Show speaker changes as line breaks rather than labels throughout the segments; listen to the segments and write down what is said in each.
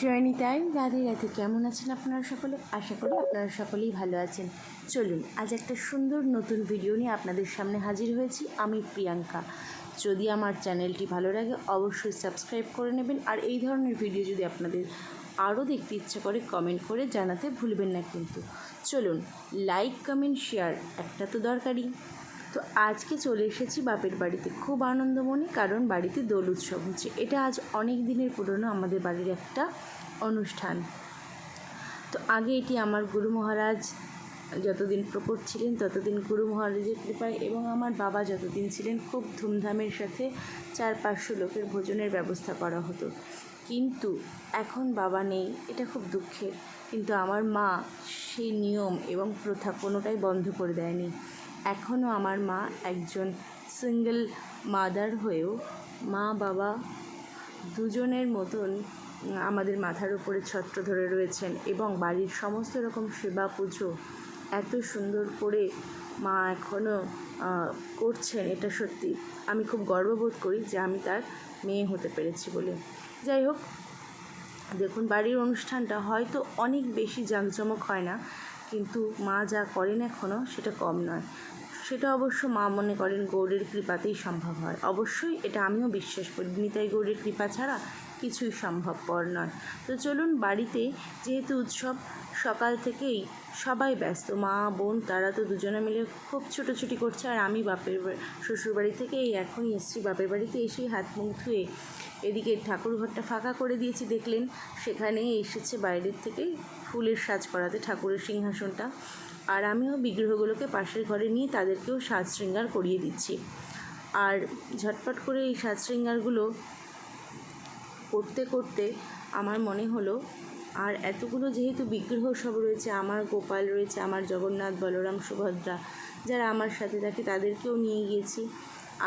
জয় নিতাই, রাধে রাধে। কেমন আছেন আপনারা সকলে? আশা করি আপনারা সকলেই ভালো আছেন। চলুন আজ একটা সুন্দর নতুন ভিডিও নিয়ে আপনাদের সামনে হাজির হয়েছি। আমি প্রিয়াঙ্কা। যদি আমার চ্যানেলটি ভালো লাগে অবশ্যই সাবস্ক্রাইব করে নেবেন, আর এই ধরনের ভিডিও যদি আপনাদের আরও দেখতে ইচ্ছে করে কমেন্ট করে জানাতে ভুলবেন না কিন্তু। চলুন, লাইক কমেন্ট শেয়ার একটা তো দরকারই। তো আজকে চলে এসেছি বাপের বাড়িতে, খুব আনন্দ মনে, কারণ বাড়িতে দোল উৎসব হচ্ছে। এটা আজ অনেক দিনের পুরনো আমাদের বাড়ির একটা অনুষ্ঠান। তো আগে এটি আমার গুরু মহারাজ যতদিন প্রকট ছিলেন ততদিন গুরু মহারাজের কৃপায়, এবং আমার বাবা যতদিন ছিলেন খুব ধুমধামের সাথে 400-500 লোকের ভোজনের ব্যবস্থা করা হতো। কিন্তু এখন বাবা নেই, এটা খুব দুঃখের। কিন্তু আমার মা সেই নিয়ম এবং প্রথা কোনোটাই বন্ধ করে দেয়নি। এখনও আমার মা একজন সিঙ্গেল মাদার হয়েও মা বাবা দুজনের মতন আমাদের মাথার উপরে ছত্র ধরে রয়েছেন, এবং বাড়ির সমস্ত রকম সেবা পুজো এত সুন্দর করে মা এখনও করছেন। এটা সত্যি আমি খুব গর্ববোধ করি যে আমি তার মেয়ে হতে পেরেছি বলে। যাই হোক, দেখুন বাড়ির অনুষ্ঠানটা হয়তো অনেক বেশি জাঁকজমক হয় না, কিন্তু মা যা করেন এখনও সেটা কম নয়। সেটা অবশ্য মা মনে করেন গৌড়ের কৃপাতেই সম্ভব হয়। অবশ্যই এটা আমিও বিশ্বাস করি, নিতাই গৌড়ের কৃপা ছাড়া কিছুই সম্ভবপর নয়। তো চলুন, বাড়িতে যেহেতু উৎসব, সকাল থেকেই সবাই ব্যস্ত। মা বোন তারা তো দুজনে মিলে খুব ছুটোছুটি করছে, আর আমি শ্বশুরবাড়ি থেকে এই এখনই এসেছি। বাপের বাড়িতে এসেই হাত মুখ ধুয়ে এদিকে ঠাকুর ঘরটা ফাঁকা করে দিয়েছি, দেখলেন। সেখানে এসেছে বাইরের থেকে ফুলের সাজ করাতে ঠাকুরের সিংহাসনটা, আর আমিও বিগ্রহগুলোকে পাশের ঘরে নিয়ে তাদেরকেও সাজ শৃঙ্গার করিয়ে দিচ্ছি। আর ঝটপট করে এই সাজ শৃঙ্গারগুলো করতে করতে আমার মনে হলো, আর এতগুলো যেহেতু বিগ্রহ সব রয়েছে, আমার গোপাল রয়েছে, আমার জগন্নাথ বলরাম সুভদ্রা যারা আমার সাথে থাকে তাদেরকেও নিয়ে গিয়েছি।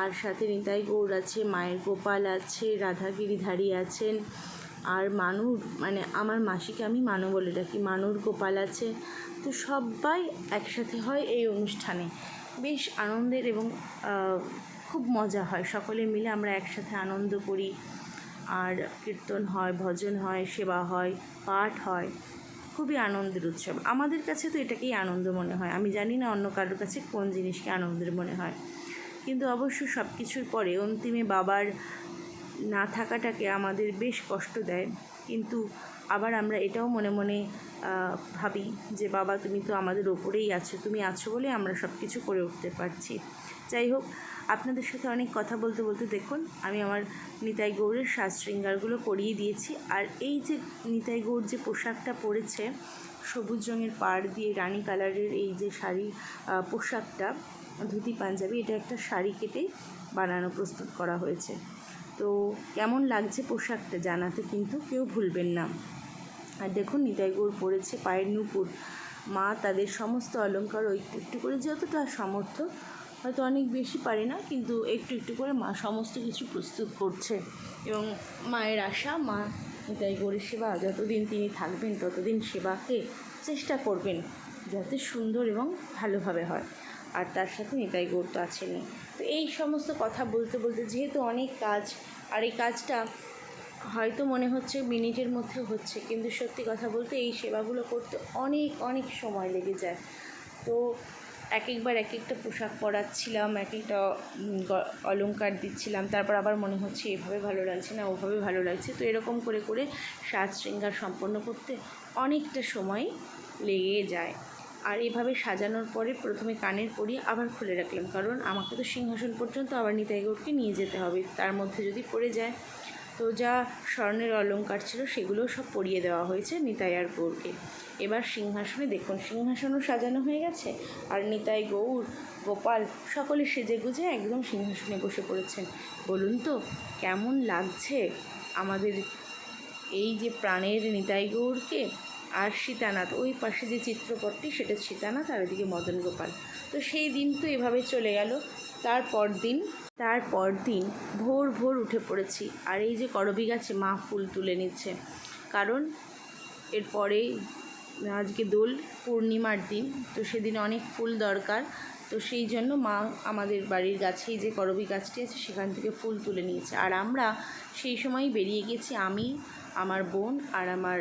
আর সাথে নিতাই গৌড় আছে, মায়ের গোপাল আছে, রাধা গিরিধারী আছেন, আর মানুর মানে আমার মাসিকে আমি মানু বলে ডাকি, মানুর গোপাল আছে। তো সবাই একসাথে হয় এই অনুষ্ঠানে, বেশ আনন্দের এবং খুব মজা হয়। সকলে মিলে আমরা একসাথে আনন্দ করি, আর কীর্তন হয়, ভজন হয়, সেবা হয়, পাঠ হয়। খুবই আনন্দের উৎসব। আমাদের কাছে তো এটাকেই আনন্দ মনে হয়। আমি জানি না অন্য কারোর কাছে কোন জিনিসকে আনন্দের মনে হয়, কিন্তু অবশ্য সব কিছুর পরে অন্তিমে বাবার না থাকাটাকে আমাদের বেশ কষ্ট দেয়। কিন্তু আবার আমরা এটাও মনে মনে ভাবি যে বাবা তুমি তো আমাদের ওপরেই আছো, তুমি আছো বলে আমরা সব কিছু করে উঠতে পারছি। যাই হোক, আপনাদের সাথে অনেক কথা বলতে বলতে দেখুন আমি আমার নিতাই গৌড়ের সাজ শৃঙ্গারগুলো করিয়ে দিয়েছি। আর এই যে নিতাই গৌড় যে পোশাকটা পরেছে, সবুজ রঙের পাড় দিয়ে রানী কালারের এই যে শাড়ি পোশাকটা, ধুতি পাঞ্জাবি, এটা একটা শাড়ি কেটে বানানো প্রস্তুত করা হয়েছে। তো কেমন লাগছে পোশাকটা জানাতে কিন্তু কেউ ভুলবেন না। আর দেখুন নিতাই গৌড় পরেছে পায়ের নুপুর। মা তাদের সমস্ত অলঙ্কার একটু একটু করে, যতটা সামর্থ্য, হয়তো অনেক বেশি পারে না, কিন্তু একটু একটু করে মা সমস্ত কিছু প্রস্তুত করছে। এবং মায়ের আশা, মা নিতাই গৌড়ের সেবা যতদিন তিনি থাকবেন ততদিন সেবাকে চেষ্টা করবেন যাতে সুন্দর এবং ভালোভাবে হয়। আর তার সাথে নিতাই গৌড় তো আছেনই। তো এই সমস্ত কথা বলতে বলতে যেহেতু অনেক কাজ, আর এই কাজটা হয়তো মনে হচ্ছে মিনিটের মধ্যে হচ্ছে, কিন্তু সত্যি কথা বলতে এই সেবাগুলো করতে অনেক অনেক সময় লেগে যায়। তো এক একবার এক একটা পোশাক পরাচ্ছিলাম, এক একটা অলংকার দিচ্ছিলাম, তারপর আবার মনে হচ্ছে এভাবে ভালো লাগছে না, ওভাবে ভালো লাগছে। তো এরকম করে করে সাজ শৃঙ্গার সম্পন্ন করতে অনেকটা সময় লেগে যায়। আর এভাবে সাজানোর পরে প্রথমে কানের পরিয়ে আবার খুলে রাখলাম, কারণ আমাকে তো সিংহাসন পর্যন্ত আবার নিতাই গৌড়কে নিয়ে যেতে হবে, তার মধ্যে যদি পড়ে যায়। তো যা স্বর্ণের অলংকার ছিল সেগুলোও সব পরিয়ে দেওয়া হয়েছে নিতাই আর গৌড়কে। এবার সিংহাসনে দেখুন, সিংহাসনও সাজানো হয়ে গেছে, আর নিতাই গৌড় গোপাল সকলে সেজে গুজে একদম সিংহাসনে বসে পড়েছেন। বলুন তো কেমন লাগছে আমাদের এই যে প্রাণের নিতাই গৌড়কে। আর সীতানাথ, ওই পাশে যে চিত্রপটটি সেটা সীতানাথ, আর ওদিকে মদন গোপাল। তো সেই দিন তো এভাবে চলে গেল। তারপর দিন ভোর ভোর উঠে পড়েছি, আর এই যে করবী গাছে মা ফুল তুলে নিচ্ছে, কারণ এরপরে আজকে দোল পূর্ণিমার দিন, তো সেদিন অনেক ফুল দরকার। তো সেই জন্য মা আমাদের বাড়ির গাছেই যে করবী গাছটি আছে সেখান থেকে ফুল তুলে নিয়েছে। আর আমরা সেই সময়ই বেরিয়ে গেছি, আমি আমার বোন আর আমার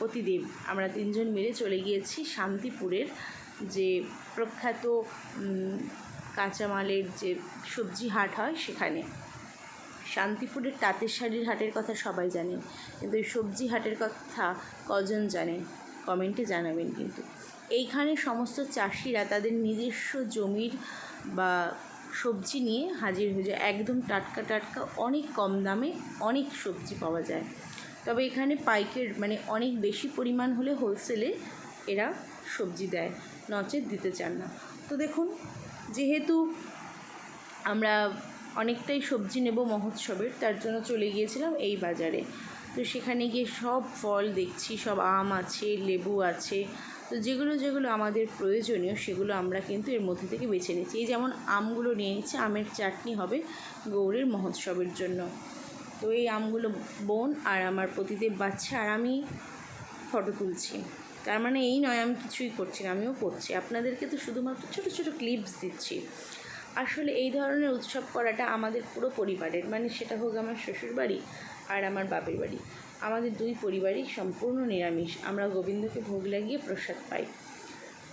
পতিদেব, আমরা তিনজন মিলে চলে গিয়েছি শান্তিপুরের যে প্রখ্যাত কাঁচামালের যে সবজি হাট হয় সেখানে। শান্তিপুরের তাঁতের শাড়ির হাটের কথা সবাই জানেন, কিন্তু এই সবজি হাটের কথা কজন জানেন কমেন্টে জানাবেন। কিন্তু এইখানে সমস্ত চাষিরা তাদের নিজস্ব জমির বা সবজি নিয়ে হাজির হয়ে যায়। একদম টাটকা টাটকা অনেক কম দামে অনেক সবজি পাওয়া যায়। তবে এখানে পাইকারি মানে অনেক বেশি পরিমাণ হলে হোলসেলে এরা সবজি দেয়, নচেত দিতে চান না। তো দেখুন, যেহেতু আমরা অনেকটাই সবজি নেব মহোৎসবের, তার জন্য চলে গিয়েছিলাম এই বাজারে। তো সেখানে গিয়ে সব ফল দেখছি, সব আম আছে, লেবু আছে। তো যেগুলো যেগুলো আমাদের প্রয়োজনীয় সেগুলো আমরা কিন্তু এর মধ্যে থেকে বেছে নিচ্ছি। এই যেমন আমগুলো নিয়ে নিচ্ছি, আমের চাটনি হবে গৌড়ের মহোৎসবের জন্য। তো এই আমগুলো বোন আর আমার পতিদেব বাচ্চা আর আমি ফটো তুলছি। তার মানে এই নয় আমি কিছুই করছি না, আমিও করছি। আপনাদেরকে তো শুধুমাত্র ছোটো ছোটো ক্লিপস দিচ্ছি। আসলে এই ধরনের উৎসব করাটা আমাদের পুরো পরিবারের, মানে সেটা হোক আমার শ্বশুরবাড়ি আর আমার বাপের বাড়ি, আমাদের দুই পরিবারই সম্পূর্ণ নিরামিষ। আমরা গোবিন্দকে ভোগ লাগিয়ে প্রসাদ পাই।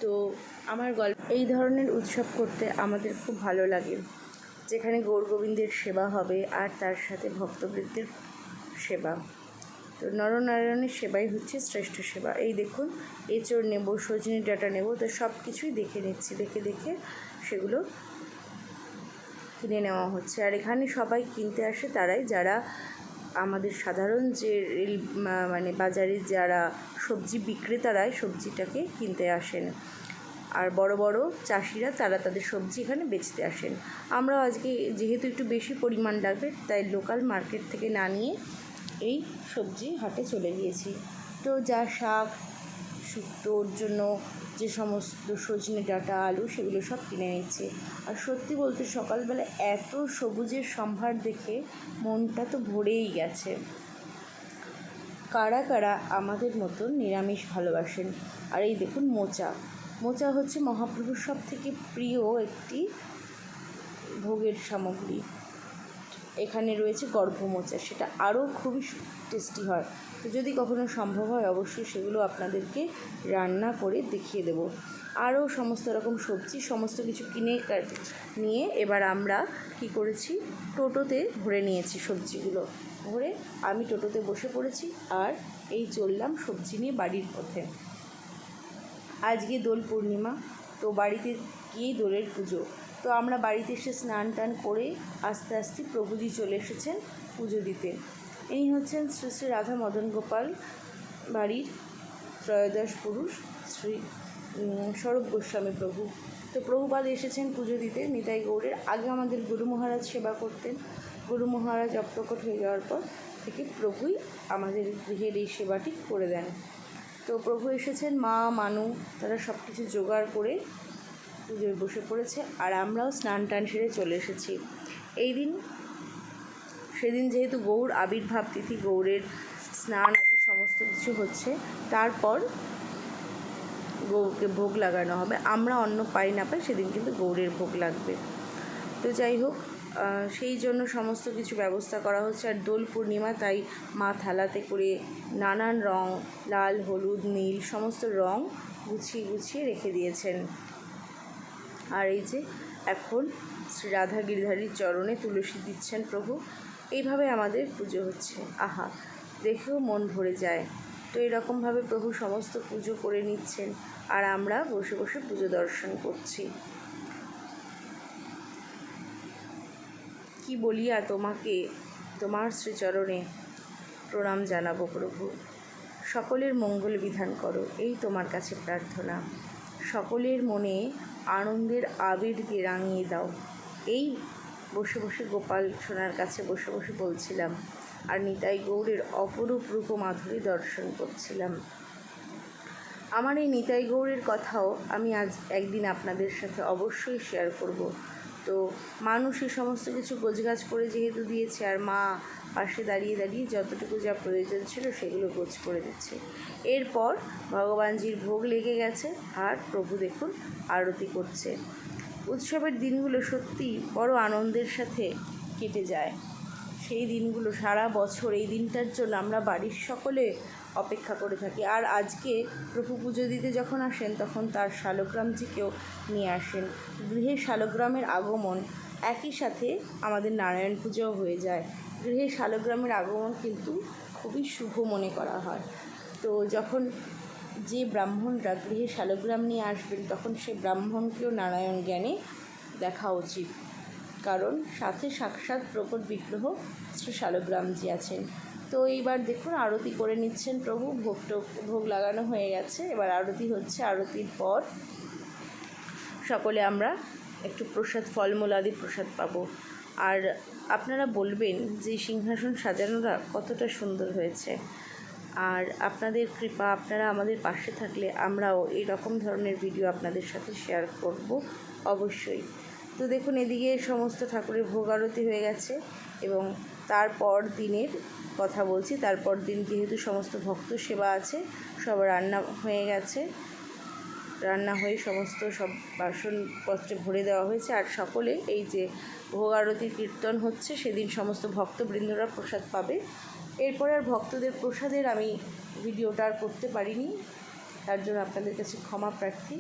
তো আমার গল্প, এই ধরনের উৎসব করতে আমাদের খুব ভালো লাগে, যেখানে গৌর গোবিন্দের সেবা হবে আর তার সাথে ভক্তবৃত্তের সেবা। তো নরনারায়ণের সেবাই হচ্ছে শ্রেষ্ঠ সেবা। এই দেখুন, এঁচড় নেব, সজনে ডাঁটা নেব, তো সব কিছুই দেখে নিচ্ছি, দেখে সেগুলো কিনে নেওয়া হচ্ছে। আর এখানে সবাই কিনতে আসে তারাই যারা আমাদের সাধারণ যে মানে বাজারে যারা সবজি বিক্রেতারাই সবজিটাকে কিনতে আসেন, আর বড় বড় চাষিরা তারা তাদের সবজি এখানে বেচতে আসেন। আমরাও আজকে যেহেতু একটু বেশি পরিমাণ লাগবে, তাই লোকাল মার্কেট থেকে না নিয়ে এই সবজি হাটে চলে গিয়েছি। তো যা শাক শুক্তোর জন্য যে সমস্ত সজনে ডাঁটা, আলু, সেগুলো সব কিনে নিচ্ছে। আর সত্যি বলতে সকালবেলা এত সবুজের সম্ভার দেখে মনটা তো ভরেই গেছে। কারা কারা আমাদের মতন নিরামিষ ভালোবাসেন? আর এই দেখুন, মোচা হচ্ছে মহাপ্রভুর সব থেকে প্রিয় একটি ভোগের সামগ্রী। এখানে রয়েছে গর্ভমোচা, সেটা আরও খুবই টেস্টি হয়। তো যদি কখনো সম্ভব হয় অবশ্যই সেগুলো আপনাদেরকে রান্না করে দেখিয়ে দেব। আরও সমস্ত রকম সবজি সমস্ত কিছু কিনে নিয়ে এবার আমরা কি করেছি, টোটোতে ভরে নিয়েছি সবজিগুলো। ভরে আমি টোটোতে বসে পড়েছি আর এই চললাম সবজি নিয়ে বাড়ির পথে। আজকে দোল পূর্ণিমা, তো বাড়িতে গিয়েই দোলের পুজো। তো আমরা বাড়িতে এসে স্নান টান করে আস্তে আস্তে প্রভুজি চলে এসেছেন পুজো দিতে। ইনি হচ্ছেন শ্রী শ্রী রাধা মদন গোপাল বাড়ির ত্রয়োদশ পুরুষ শ্রী স্বরূপ গোস্বামী প্রভু। তো প্রভুপাদ এসেছেন পুজো দিতে নিতাই গৌড়ের। আগে আমাদের গুরু মহারাজ সেবা করতেন। গুরু মহারাজ অপ্রকট হয়ে যাওয়ার পর থেকে প্রভুই আমাদের গৃহের এই সেবাটি করে দেন। তো প্রভু এসেছেন, মা মানু তারা সব কিছু জোগাড় করে পুজোয় বসে পড়েছে। আর আমরাও স্নান টান সেরে চলে এসেছি। এই দিন সেদিন যেহেতু গৌর আবির্ভাব তিথি, গৌরের স্নান আদি সমস্ত কিছু হচ্ছে, তারপর গৌরকে ভোগ লাগানো হবে। আমরা অন্ন পাই না পাই সেদিন কিন্তু গৌরের ভোগ লাগবে। তো যাই হোক, সেই জন্য সমস্ত কিছু ব্যবস্থা করা হচ্ছে। আর দোল পূর্ণিমা, তাই মা থালাতে করে নানান রং, লাল, হলুদ, নীল সমস্ত রং গুছিয়ে গুছিয়ে রেখে দিয়েছেন। আর এই যে এখন শ্রী রাধা গিরিধারীর চরণে তুলসী দিচ্ছেন প্রভু। এইভাবে আমাদের পুজো হচ্ছে। আহা, দেখেও মন ভরে যায়। তো এরকমভাবে প্রভু সমস্ত পুজো করে নিচ্ছেন আর আমরা বসে বসে পুজো দর্শন করছি। কি বলিয়া তোমাকে তোমার শ্রীচরণে প্রণাম জানাবো প্রভু। সকলের মঙ্গল বিধান করো, এই তোমার কাছে প্রার্থনা। সকলের মনে আনন্দের আবিরকে রাঙিয়ে দাও। এই বসে বসে গোপাল সোনার কাছে বসে বসে বলছিলাম, আর নিতাই গৌড়ের অপরূপ রূপ মাধুরী দর্শন করছিলাম। আমার এই নিতাই গৌড়ের কথাও আমি আজ একদিন আপনাদের সাথে অবশ্যই শেয়ার করব। তো মানুষ এই সমস্ত কিছু গোছগাছ করে যেহেতু দিয়েছে, আর মা পাশে দাঁড়িয়ে দাঁড়িয়ে যতটুকু যা প্রয়োজন ছিল সেগুলো গোছ করে দিচ্ছে। এরপর ভগবানজির ভোগ লেগে গেছে আর প্রভু দেখুন আরতি করছে। উৎসবের দিনগুলো সত্যি বড় আনন্দের সাথে কেটে যায়। সেই দিনগুলো সারা বছর এই দিনটার জন্য আমরা বাড়ির সকলে অপেক্ষা করে থাকি। আর আজকে প্রভু পুজো দিতে যখন আসেন তখন তার শালগ্রামজিকেও নিয়ে আসেন। গৃহে শালগ্রামের আগমন, একই সাথে আমাদের নারায়ণ পুজোও হয়ে যায়। গৃহে শালগ্রামের আগমন কিন্তু খুবই শুভ মনে করা হয়। তো যখন যে ব্রাহ্মণরা গৃহে শালগ্রাম নিয়ে আসবেন তখন সে ব্রাহ্মণকেও নারায়ণ জ্ঞানে দেখা উচিত, কারণ সাথে সাক্ষাৎ প্রকট বিগ্রহ শ্রী শালগ্রামজি আছেন। তো এইবার দেখুন আরতি করে নিচ্ছেন প্রভু, ভোগ লাগানো হয়ে গেছে, এবার আরতি হচ্ছে। আরতির পর সকলে আমরা একটু প্রসাদ, ফলমূল আদি প্রসাদ পাবো। আর আপনারা বলবেন যে সিংহাসন সাজানোটা কতটা সুন্দর হয়েছে। আর আপনাদের কৃপা, আপনারা আমাদের পাশে থাকলে আমরাও এই রকম ধরনের ভিডিও আপনাদের সাথে শেয়ার করব অবশ্যই। তো দেখুন এদিকে সমস্ত ঠাকুরের ভোগ আরতি হয়ে গেছে এবং তারপর দিনের কথা বলছি। তারপর দিন যেহেতু সমস্ত ভক্ত সেবা আছে, সব রান্না হয়ে গেছে, রান্না হয়ে সমস্ত সব বাসনপত্রে ভরে দেওয়া হয়েছে। আর সকলে এই যে ভোগ আরতি কীর্তন হচ্ছে সেদিন সমস্ত ভক্তবৃন্দরা প্রসাদ পাবে। এরপরে আর ভক্তদের প্রসাদের আমি ভিডিওটা আর করতে পারিনি, তার জন্য আপনাদের কাছে ক্ষমা প্রার্থী।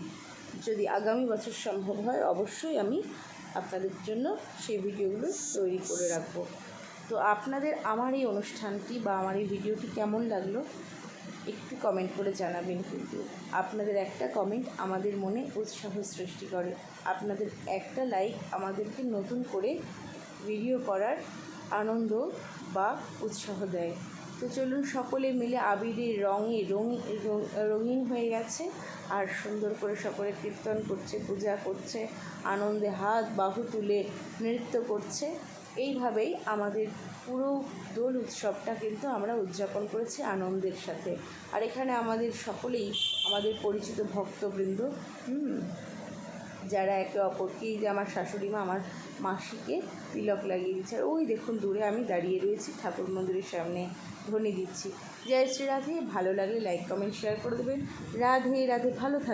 যদি আগামী বছর সম্ভব হয় অবশ্যই আমি আপনাদের জন্য সেই ভিডিওগুলো তৈরি করে রাখবো। তো আপনাদের আমার এই অনুষ্ঠানটি বা আমার এই ভিডিওটি কেমন লাগলো একটু কমেন্ট করে জানাবেন। কিন্তু আপনাদের একটা কমেন্ট আমাদের মনে উৎসাহ সৃষ্টি করে, আপনাদের একটা লাইক আমাদেরকে নতুন করে ভিডিও করার আনন্দ বা উৎসাহ দেয়। তো চলুন সকলে মিলে আবিরের রঙে রঙিন হয়ে গেছে আর সুন্দর করে সকলে কীর্তন করছে, পূজা করছে, আনন্দে হাত বাহু তুলে নৃত্য করছে। এইভাবেই আমাদের পুরো দোল উৎসবটা কিন্তু আমরা উদযাপন করেছি আনন্দের সাথে। আর এখানে আমাদের সকলেই আমাদের পরিচিত ভক্তবৃন্দ, যারা একে অপরকে, যে আমার শাশুড়ি মা আমার মাসিকে তিলক লাগিয়ে দিচ্ছে। আর ওই দেখুন দূরে আমি দাঁড়িয়ে রয়েছি ঠাকুর মন্দিরের সামনে, ধ্বনি দিচ্ছি। জয় শ্রী রাধে। ভালো লাগলে লাইক কমেন্ট শেয়ার করে দেবেন। রাধে রাধে, ভালো থাকবেন।